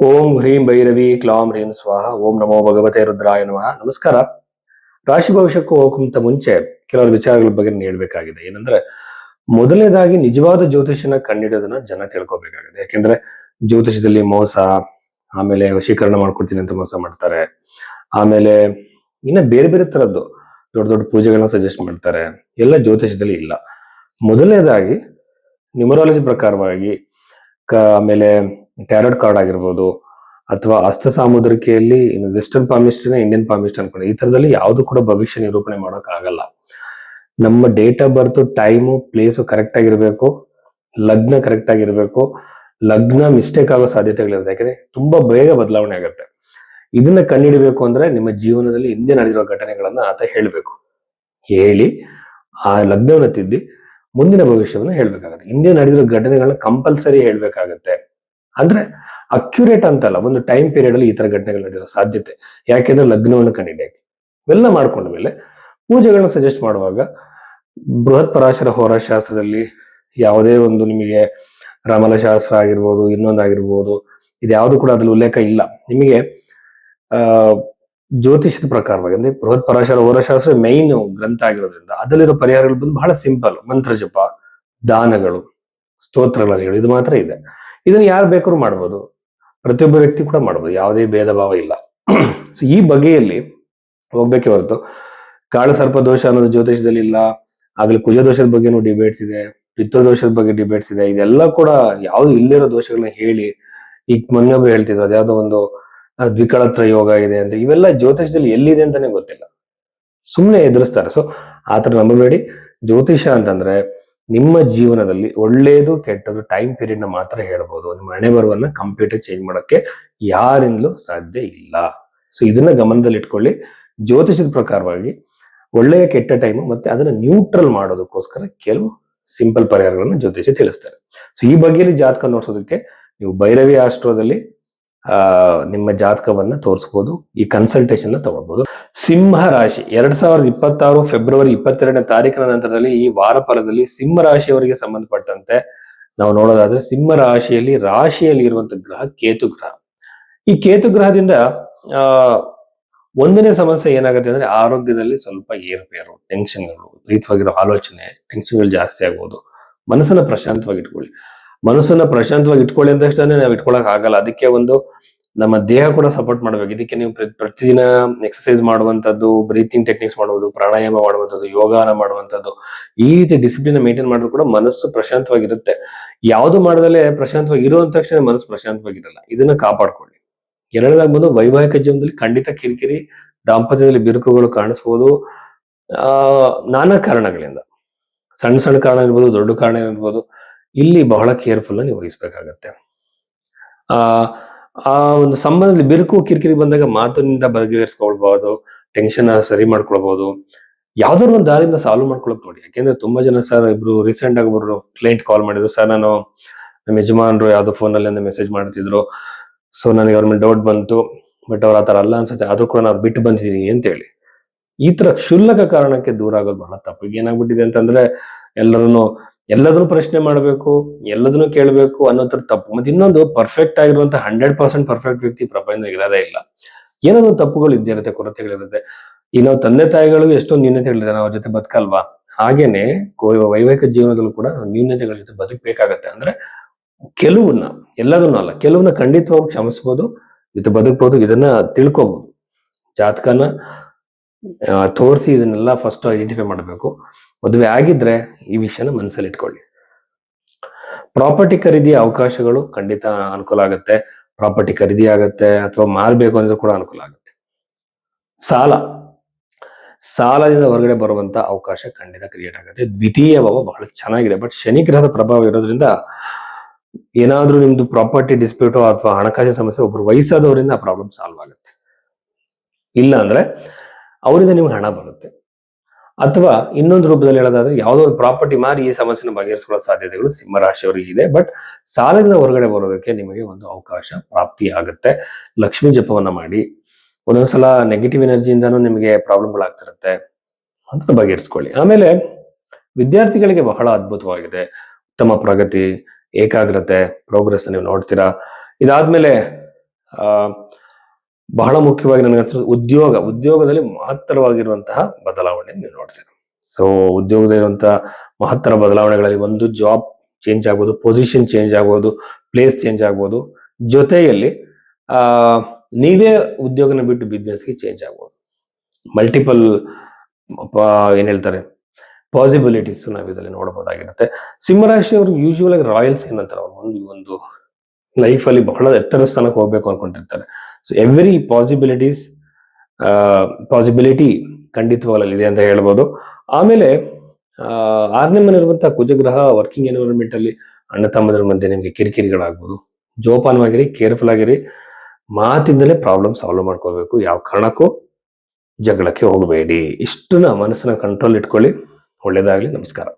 ಓಂ ಹ್ರೀಂ ಭೈರವಿ ಕ್ಲಾಂ ಹ್ರೀಂ ಸ್ವಾಹ ಓಂ ನಮೋ ಭಗವತೆ ರುದ್ರಾಯ ನಮಃ. ನಮಸ್ಕಾರ. ರಾಶಿ ಭವಿಷ್ಯಕ್ಕೂ ಹೋಗಕ್ಕಿಂತ ಮುಂಚೆ ಕೆಲವರು ವಿಚಾರಗಳ ಬಗ್ಗೆ ಹೇಳ್ಬೇಕಾಗಿದೆ. ಏನಂದ್ರೆ, ಮೊದಲನೇದಾಗಿ ನಿಜವಾದ ಜ್ಯೋತಿಷನ ಕಂಡಿಡೋದನ್ನ ಜನ ತಿಳ್ಕೊಬೇಕಾಗಿದೆ. ಯಾಕೆಂದ್ರೆ ಜ್ಯೋತಿಷದಲ್ಲಿ ಮೋಸ, ಆಮೇಲೆ ವಶೀಕರಣ ಮಾಡ್ಕೊಡ್ತೀನಿ ಅಂತ ಮೋಸ ಮಾಡ್ತಾರೆ. ಆಮೇಲೆ ಇನ್ನ ಬೇರೆ ಬೇರೆ ತರದ್ದು ದೊಡ್ಡ ದೊಡ್ಡ ಪೂಜೆಗಳನ್ನ ಸಜೆಸ್ಟ್ ಮಾಡ್ತಾರೆ. ಎಲ್ಲ ಜ್ಯೋತಿಷದಲ್ಲಿ ಇಲ್ಲ. ಮೊದಲನೇದಾಗಿ ನ್ಯೂಮರಾಲಜಿ ಪ್ರಕಾರವಾಗಿ ಆಮೇಲೆ ಟ್ಯಾರೋಟ್ ಕಾರ್ಡ್ ಆಗಿರ್ಬೋದು, ಅಥವಾ ಹಸ್ತ ಸಾಮುದ್ರಿಕೆಯಲ್ಲಿ ವೆಸ್ಟರ್ನ್ ಪಾಮಿಸ್ಟ್ರಿನ ಇಂಡಿಯನ್ ಪಾಮಿಸ್ಟ್ ಅನ್ಕೊಂಡು ಈ ತರದಲ್ಲಿ ಯಾವ್ದು ಕೂಡ ಭವಿಷ್ಯ ನಿರೂಪಣೆ ಮಾಡೋಕ್ ಆಗಲ್ಲ. ನಮ್ಮ date of birth, time, place correct ಆಗಿರ್ಬೇಕು, ಲಗ್ನ ಕರೆಕ್ಟ್ ಆಗಿರ್ಬೇಕು. ಲಗ್ನ ಮಿಸ್ಟೇಕ್ ಆಗೋ ಸಾಧ್ಯತೆಗಳಿರುತ್ತೆ, ಯಾಕಂದ್ರೆ ತುಂಬಾ ಬೇಗ ಬದಲಾವಣೆ ಆಗುತ್ತೆ. ಇದನ್ನ ಕಂಡುಹಿಡಬೇಕು ಅಂದ್ರೆ ನಿಮ್ಮ ಜೀವನದಲ್ಲಿ ಹಿಂದೆ ನಡೆದಿರೋ ಘಟನೆಗಳನ್ನ ಆತ ಹೇಳ್ಬೇಕು. ಹೇಳಿ ಆ ಲಗ್ನವನ್ನ ತಿದ್ದಿ ಮುಂದಿನ ಭವಿಷ್ಯವನ್ನು ಹೇಳ್ಬೇಕಾಗತ್ತೆ. ಹಿಂದೆ ನಡೆದಿರೋ ಘಟನೆಗಳನ್ನ ಕಂಪಲ್ಸರಿ ಹೇಳ್ಬೇಕಾಗತ್ತೆ. ಅಂದ್ರೆ ಅಕ್ಯುರೇಟ್ ಅಂತಲ್ಲ, ಒಂದು ಟೈಮ್ ಪೀರಿಯಡ್ ಅಲ್ಲಿ ಈ ತರ ಘಟನೆಗಳು ನಡೆದಿರೋ ಸಾಧ್ಯತೆ. ಯಾಕೆಂದ್ರೆ ಲಗ್ನವನ್ನು ಕಂಡಿಡಿಯಾಗಿ ಇವೆಲ್ಲ ಮಾಡ್ಕೊಂಡ ಮೇಲೆ ಪೂಜೆಗಳನ್ನ ಸಜೆಸ್ಟ್ ಮಾಡುವಾಗ ಬೃಹತ್ ಪರಾಶರ ಹೋರಾಶಾಸ್ತ್ರದಲ್ಲಿ ಯಾವುದೇ ಒಂದು ನಿಮಗೆ ರಮಲಶಾಸ್ತ್ರ ಆಗಿರ್ಬೋದು, ಇನ್ನೊಂದಾಗಿರ್ಬೋದು, ಇದ್ಯಾವುದು ಕೂಡ ಅದ್ರಲ್ಲಿ ಉಲ್ಲೇಖ ಇಲ್ಲ. ನಿಮಗೆ ಆ ಜ್ಯೋತಿಷದ ಪ್ರಕಾರವಾಗಿ ಅಂದ್ರೆ ಬೃಹತ್ ಪರಾಶರ ಹೋರಾಶಾಸ್ತ್ರ ಮೈನ್ ಗ್ರಂಥ ಆಗಿರೋದ್ರಿಂದ ಅದರಲ್ಲಿರೋ ಪರಿಹಾರಗಳು ಬಂದು ಬಹಳ ಸಿಂಪಲ್. ಮಂತ್ರ ಜಪ, ದಾನಗಳು, ಸ್ತೋತ್ರಗಳು, ಇದು ಮಾತ್ರ ಇದೆ. ಇದನ್ನ ಯಾರು ಬೇಕಾದ್ರೂ ಮಾಡ್ಬೋದು, ಪ್ರತಿಯೊಬ್ಬ ವ್ಯಕ್ತಿ ಕೂಡ ಮಾಡ್ಬೋದು, ಯಾವುದೇ ಭೇದ ಭಾವ ಇಲ್ಲ. ಸೊ ಈ ಬಗೆಯಲ್ಲಿ ಹೋಗ್ಬೇಕೆ ಹೊರತು ಕಾಳ ಸರ್ಪ ದೋಷ ಅನ್ನೋದು ಜ್ಯೋತಿಷದಲ್ಲಿ ಇಲ್ಲ. ಆಗ್ಲಿ ಕುಜ ದೋಷದ ಬಗ್ಗೆನೂ ಡಿಬೇಟ್ಸ್ ಇದೆ, ಪಿತೃದೋಷದ ಬಗ್ಗೆ ಡಿಬೇಟ್ಸ್ ಇದೆ. ಇದೆಲ್ಲ ಕೂಡ ಯಾವ್ದು ಇಲ್ಲಿರೋ ದೋಷಗಳನ್ನ ಹೇಳಿ, ಈಗ ಮೊನ್ನೊಬ್ಬರು ಹೇಳ್ತಿದ್ರು ಅದ್ಯಾವುದೋ ಒಂದು ದ್ವಿಕಳತ್ರ ಯೋಗ ಇದೆ ಅಂತ. ಇವೆಲ್ಲ ಜ್ಯೋತಿಷದಲ್ಲಿ ಎಲ್ಲಿದೆ ಅಂತಾನೆ ಗೊತ್ತಿಲ್ಲ, ಸುಮ್ಮನೆ ಎದುರಿಸ್ತಾರೆ. ಸೊ ಆತರ ನಂಬಬೇಡಿ. ಜ್ಯೋತಿಷ ಅಂತಂದ್ರೆ ನಿಮ್ಮ ಜೀವನದಲ್ಲಿ ಒಳ್ಳೇದು ಕೆಟ್ಟದ್ದು ಟೈಮ್ ಪೀರಿಯಡ್ ನ ಮಾತ್ರ ಹೇಳ್ಬೋದು. ನಿಮ್ಮ ಹಣೆ ಬರವನ್ನ ಕಂಪ್ಯೂಟರ್ ಚೇಂಜ್ ಮಾಡಕ್ಕೆ ಯಾರಿಂದಲೂ ಸಾಧ್ಯ ಇಲ್ಲ. ಸೊ ಇದನ್ನ ಗಮನದಲ್ಲಿ ಇಟ್ಕೊಳ್ಳಿ. ಜ್ಯೋತಿಷದ ಪ್ರಕಾರವಾಗಿ ಒಳ್ಳೆಯ ಕೆಟ್ಟ ಟೈಮು ಮತ್ತೆ ಅದನ್ನ ನ್ಯೂಟ್ರಲ್ ಮಾಡೋದಕ್ಕೋಸ್ಕರ ಕೆಲವು ಸಿಂಪಲ್ ಪರಿಹಾರಗಳನ್ನು ಜ್ಯೋತಿಷ ತಿಳಿಸ್ತಾರೆ. ಸೊ ಈ ಬಗ್ಗೆಯಲ್ಲಿ ಜಾತಕ ನೋಡ್ಸೋದಕ್ಕೆ ನೀವು ಭೈರವಿ ಆಸ್ಟ್ರೋದಲ್ಲಿ ನಿಮ್ಮ ಜಾತಕವನ್ನ ತೋರಿಸಬಹುದು. ಈ ಕನ್ಸಲ್ಟೇಷನ್ ತಗೊಳ್ಬಹುದು. ಸಿಂಹ ರಾಶಿ 2026 ಫೆಬ್ರವರಿ 22ನೇ ತಾರೀಕಿನ ನಂತರದಲ್ಲಿ ಈ ವಾರ ಫಲದಲ್ಲಿ ಸಿಂಹ ರಾಶಿಯವರಿಗೆ ಸಂಬಂಧಪಟ್ಟಂತೆ ನಾವು ನೋಡೋದಾದ್ರೆ, ಸಿಂಹ ರಾಶಿಯಲ್ಲಿ ಇರುವಂತಹ ಗ್ರಹ ಕೇತು ಗ್ರಹ. ಈ ಕೇತು ಗ್ರಹದಿಂದ ಒಂದನೇ ಸಮಸ್ಯೆ ಏನಾಗುತ್ತೆ ಅಂದ್ರೆ ಆರೋಗ್ಯದಲ್ಲಿ ಸ್ವಲ್ಪ ಏರುಪೇರು, ಟೆನ್ಷನ್ಗಳು, ವಿಪರೀತವಾಗಿರೋ ಆಲೋಚನೆ, ಟೆನ್ಷನ್ಗಳು ಜಾಸ್ತಿ ಆಗ್ಬೋದು. ಮನಸ್ಸನ್ನ ಪ್ರಶಾಂತವಾಗಿ ಇಟ್ಕೊಳ್ಳಿ. ಮನಸ್ಸನ್ನ ಪ್ರಶಾಂತವಾಗಿ ಇಟ್ಕೊಳ್ಳಿ ಅಂತ ತಕ್ಷಣ ನಾವು ಇಟ್ಕೊಳಕ್ ಆಗಲ್ಲ. ಅದಕ್ಕೆ ಒಂದು ನಮ್ಮ ದೇಹ ಕೂಡ ಸಪೋರ್ಟ್ ಮಾಡ್ಬೇಕು. ಇದಕ್ಕೆ ನೀವು ಪ್ರತಿದಿನ ಎಕ್ಸರ್ಸೈಸ್ ಮಾಡುವಂತದ್ದು, ಬ್ರೀತಿಂಗ್ ಟೆಕ್ನಿಕ್ಸ್ ಮಾಡುವುದು, ಪ್ರಾಣಾಯಾಮ ಮಾಡುವಂಥದ್ದು, ಯೋಗಾನ ಮಾಡುವಂಥದ್ದು, ಈ ರೀತಿ ಡಿಸಿಪ್ಲಿನ್ ಮೇಂಟೈನ್ ಮಾಡಿದ್ರು ಕೂಡ ಮನಸ್ಸು ಪ್ರಶಾಂತವಾಗಿರುತ್ತೆ. ಯಾವುದು ಮಾಡದಲ್ಲೇ ಪ್ರಶಾಂತವಾಗಿ ಇರುವಂತ ತಕ್ಷಣ ಮನಸ್ಸು ಪ್ರಶಾಂತವಾಗಿರಲ್ಲ. ಇದನ್ನ ಕಾಪಾಡ್ಕೊಳ್ಳಿ. ಎರಡನೇದಾಗಿ ಬಂದು ವೈವಾಹಿಕ ಜೀವನದಲ್ಲಿ ಖಂಡಿತ ಕಿರಿಕಿರಿ, ದಾಂಪತ್ಯದಲ್ಲಿ ಬಿರುಕುಗಳು ಕಾಣಿಸ್ಬೋದು. ನಾನಾ ಕಾರಣಗಳಿಂದ, ಸಣ್ಣ ಸಣ್ಣ ಕಾರಣ ಇರ್ಬೋದು, ದೊಡ್ಡ ಕಾರಣ ಇರ್ಬೋದು. ಇಲ್ಲಿ ಬಹಳ ಕೇರ್ಫುಲ್ ನೀವು ವಹಿಸ್ಬೇಕಾಗತ್ತೆ. ಆ ಒಂದು ಸಂಬಂಧದಲ್ಲಿ ಬಿರುಕು ಕಿರಿಕಿರಿ ಬಂದಾಗ ಮಾತಿನಿಂದ ಬಗೆಹರಿಸ್ಕೊಳ್ಬಹುದು, ಟೆನ್ಷನ್ ಸರಿ ಮಾಡ್ಕೊಳ್ಬಹುದು. ಯಾವ್ದಾದ್ರು ಒಂದು ದಾರಿಯಿಂದ ಸಾಲ್ವ್ ಮಾಡ್ಕೊಳಕ್ ನೋಡಿ. ಯಾಕೆಂದ್ರೆ ತುಂಬಾ ಜನ, ಸರ್ ಇಬ್ರು ರೀಸೆಂಟ್ ಆಗಿ ಒಬ್ರು ಕ್ಲೈಂಟ್ ಕಾಲ್ ಮಾಡಿದ್ರು, ಸರ್ ನಾನು ನಮ್ಮ ಯಜಮಾನ್ರು ಯಾವ್ದೋ ಫೋನಲ್ಲಿ ಮೆಸೇಜ್ ಮಾಡ್ತಿದ್ರು, ಸೊ ನನಗೆ ಅವ್ರ ಮೇಲೆ ಡೌಟ್ ಬಂತು, ಬಟ್ ಅವ್ರ ಆತರ ಅಲ್ಲ ಅನ್ಸುತ್ತೆ, ಅದು ಕೂಡ ನಾನು ಬಿಟ್ಟು ಬಂದಿದ್ದೀನಿ ಅಂತ ಹೇಳಿ. ಈ ತರ ಕ್ಷುಲ್ಲಕ ಕಾರಣಕ್ಕೆ ದೂರ ಆಗೋದು ಬಹಳ ತಪ್ಪು. ಈಗ ಏನಾಗ್ಬಿಟ್ಟಿದೆ ಅಂತಂದ್ರೆ ಎಲ್ಲದನ್ನು ಪ್ರಶ್ನೆ ಮಾಡ್ಬೇಕು, ಎಲ್ಲದನ್ನು ಕೇಳ್ಬೇಕು ಅನ್ನೋದ್ರ ತಪ್ಪು. ಮತ್ತೆ ಇನ್ನೊಂದು, ಪರ್ಫೆಕ್ಟ್ ಆಗಿರುವಂತ 100% ಪರ್ಫೆಕ್ಟ್ ವ್ಯಕ್ತಿ ಪ್ರಪಂಚದಲ್ಲಿ ಇರೋದೇ ಇಲ್ಲ. ಏನೋ ತಪ್ಪುಗಳು ಇದ್ದೇ ಇರುತ್ತೆ, ಕೊರತೆಗಳಿರುತ್ತೆ. ಈ ನಾವು ತಂದೆ ತಾಯಿಗಳಿಗೂ ಎಷ್ಟೊಂದು ನ್ಯೂನತೆಗಳಿದೆ, ನಾವು ಜೊತೆ ಬದುಕಲ್ವಾ? ಹಾಗೇನೆ ವೈವಾಹಿಕ ಜೀವನದಲ್ಲೂ ಕೂಡ ನ್ಯೂನತೆಗಳ ಜೊತೆ ಬದುಕಬೇಕಾಗತ್ತೆ. ಅಂದ್ರೆ ಕೆಲವನ್ನ, ಎಲ್ಲದನ್ನೂ ಅಲ್ಲ, ಕೆಲವನ್ನ ಖಂಡಿತವಾಗಿ ಕ್ಷಮಿಸ್ಬೋದು, ಜೊತೆ ಬದುಕ್ಬೋದು. ಇದನ್ನ ತಿಳ್ಕೊಬಹುದು. ಜಾತಕನ ತೋರಿಸಿ ಇದನ್ನೆಲ್ಲ ಫಸ್ಟ್ ಐಡೆಂಟಿಫೈ ಮಾಡಬೇಕು. ಮದುವೆ ಆಗಿದ್ರೆ ಈ ವಿಷಯನ ಮನಸ್ಸಲ್ಲಿ ಇಟ್ಕೊಳ್ಳಿ. ಪ್ರಾಪರ್ಟಿ ಖರೀದಿಯ ಅವಕಾಶಗಳು ಖಂಡಿತ ಅನುಕೂಲ ಆಗುತ್ತೆ. ಪ್ರಾಪರ್ಟಿ ಖರೀದಿ ಆಗತ್ತೆ, ಅಥವಾ ಮಾರ್ಬೇಕು ಅಂದ್ರೆ ಕೂಡ ಅನುಕೂಲ ಆಗುತ್ತೆ. ಸಾಲದಿಂದ ಹೊರಗಡೆ ಬರುವಂತ ಅವಕಾಶ ಖಂಡಿತ ಕ್ರಿಯೇಟ್ ಆಗುತ್ತೆ. ದ್ವಿತೀಯ ಭಾವ ಬಹಳ ಚೆನ್ನಾಗಿದೆ, ಬಟ್ ಶನಿ ಗ್ರಹದ ಪ್ರಭಾವ ಇರೋದ್ರಿಂದ ಏನಾದ್ರೂ ನಿಮ್ದು ಪ್ರಾಪರ್ಟಿ ಡಿಸ್ಪ್ಯೂಟೋ ಅಥವಾ ಹಣಕಾಸಿನ ಸಮಸ್ಯೆ ಒಬ್ರು ವಯಸ್ಸಾದವರಿಂದ ಆ ಪ್ರಾಬ್ಲಮ್ ಸಾಲ್ವ್ ಆಗುತ್ತೆ. ಇಲ್ಲ ಅಂದ್ರೆ ಅವರಿಂದ ನಿಮ್ಗೆ ಹಣ ಬರುತ್ತೆ. ಅಥವಾ ಇನ್ನೊಂದು ರೂಪದಲ್ಲಿ ಹೇಳೋದಾದ್ರೆ, ಯಾವುದೋ ಒಂದು ಪ್ರಾಪರ್ಟಿ ಮಾರಿ ಈ ಸಮಸ್ಯೆನ ಬಗೆಹರಿಸಿಕೊಳ್ಳೋ ಸಾಧ್ಯತೆಗಳು ಸಿಂಹರಾಶಿಯವರಿಗೆ ಇದೆ. ಬಟ್ ಸಾಲದಿಂದ ಹೊರಗಡೆ ಬರೋದಕ್ಕೆ ನಿಮಗೆ ಒಂದು ಅವಕಾಶ ಪ್ರಾಪ್ತಿ ಆಗುತ್ತೆ. ಲಕ್ಷ್ಮೀ ಜಪವನ್ನ ಮಾಡಿ. ಒಂದೊಂದ್ಸಲ ನೆಗೆಟಿವ್ ಎನರ್ಜಿಯಿಂದಾನು ನಿಮಗೆ ಪ್ರಾಬ್ಲಮ್ಗಳಾಗ್ತಿರುತ್ತೆ, ಅದನ್ನ ಬಗೆಹರಿಸ್ಕೊಳ್ಳಿ. ಆಮೇಲೆ ವಿದ್ಯಾರ್ಥಿಗಳಿಗೆ ಬಹಳ ಅದ್ಭುತವಾಗಿದೆ. ಉತ್ತಮ ಪ್ರಗತಿ, ಏಕಾಗ್ರತೆ, ಪ್ರೋಗ್ರೆಸ್ ನೀವು ನೋಡ್ತೀರಾ. ಇದಾದ್ಮೇಲೆ ಆ, ಬಹಳ ಮುಖ್ಯವಾಗಿ ನನಗೆ ಅನ್ಸುತ್ತೆ ಉದ್ಯೋಗದಲ್ಲಿ ಮಹತ್ತರವಾಗಿರುವಂತಹ ಬದಲಾವಣೆ ನೀವು ನೋಡ್ತೀರಾ. ಸೊ ಉದ್ಯೋಗದಲ್ಲಿರುವಂತಹ ಮಹತ್ತರ ಬದಲಾವಣೆಗಳಲ್ಲಿ ಒಂದು ಜಾಬ್ ಚೇಂಜ್ ಆಗ್ಬೋದು, ಪೊಸಿಷನ್ ಚೇಂಜ್ ಆಗ್ಬೋದು, ಪ್ಲೇಸ್ ಚೇಂಜ್ ಆಗ್ಬೋದು, ಜೊತೆಯಲ್ಲಿ ಆ ನೀವೇ ಉದ್ಯೋಗನ ಬಿಟ್ಟು ಬಿಸ್ನೆಸ್ಗೆ ಚೇಂಜ್ ಆಗ್ಬೋದು. ಮಲ್ಟಿಪಲ್ ಏನ್ ಹೇಳ್ತಾರೆ ಪಾಸಿಬಿಲಿಟೀಸ್ ನಾವು ಇದರಲ್ಲಿ ನೋಡಬಹುದಾಗಿರುತ್ತೆ. ಸಿಂಹರಾಶಿಯವರು ಯೂಶುವಲ್ ಆಗಿ ರಾಯಲ್ಸ್ ಏನಂತಾರೆ, ಒಂದು ಲೈಫ್ ಅಲ್ಲಿ ಬಹಳ ಎತ್ತರ ಸ್ಥಾನಕ್ಕೆ ಹೋಗ್ಬೇಕು ಅನ್ಕೊಂಡಿರ್ತಾರೆ. ಸೊ ಎವ್ರಿ ಪಾಸಿಬಿಲಿಟಿ ಖಂಡಿತವಾಗಲಿ ಇದೆ ಅಂತ ಹೇಳ್ಬೋದು. ಆಮೇಲೆ 6ನೇ ಮನೆಯಿರುವಂತಹ ಕುಜಗ್ರಹ ವರ್ಕಿಂಗ್ ಎನ್ವಿರಾನ್ಮೆಂಟ್ ಅಲ್ಲಿ ಅಣ್ಣ ತಮ್ಮದ್ರ ಮಧ್ಯೆ ನಿಮ್ಗೆ ಕಿರಿಕಿರಿಗಳಾಗ್ಬೋದು. ಜೋಪಾನವಾಗಿರಿ, ಕೇರ್ಫುಲ್ ಆಗಿರಿ, ಮಾತಿಂದಲೇ ಪ್ರಾಬ್ಲಮ್ ಸಾಲ್ವ್ ಮಾಡ್ಕೋಬೇಕು, ಯಾವ ಕಾರಣಕ್ಕೂ ಜಗಳಕ್ಕೆ ಹೋಗಬೇಡಿ. ಇಷ್ಟನ್ನ ಮನಸ್ಸನ್ನ ಕಂಟ್ರೋಲ್ ಇಟ್ಕೊಳ್ಳಿ. ಒಳ್ಳೇದಾಗ್ಲಿ. ನಮಸ್ಕಾರ.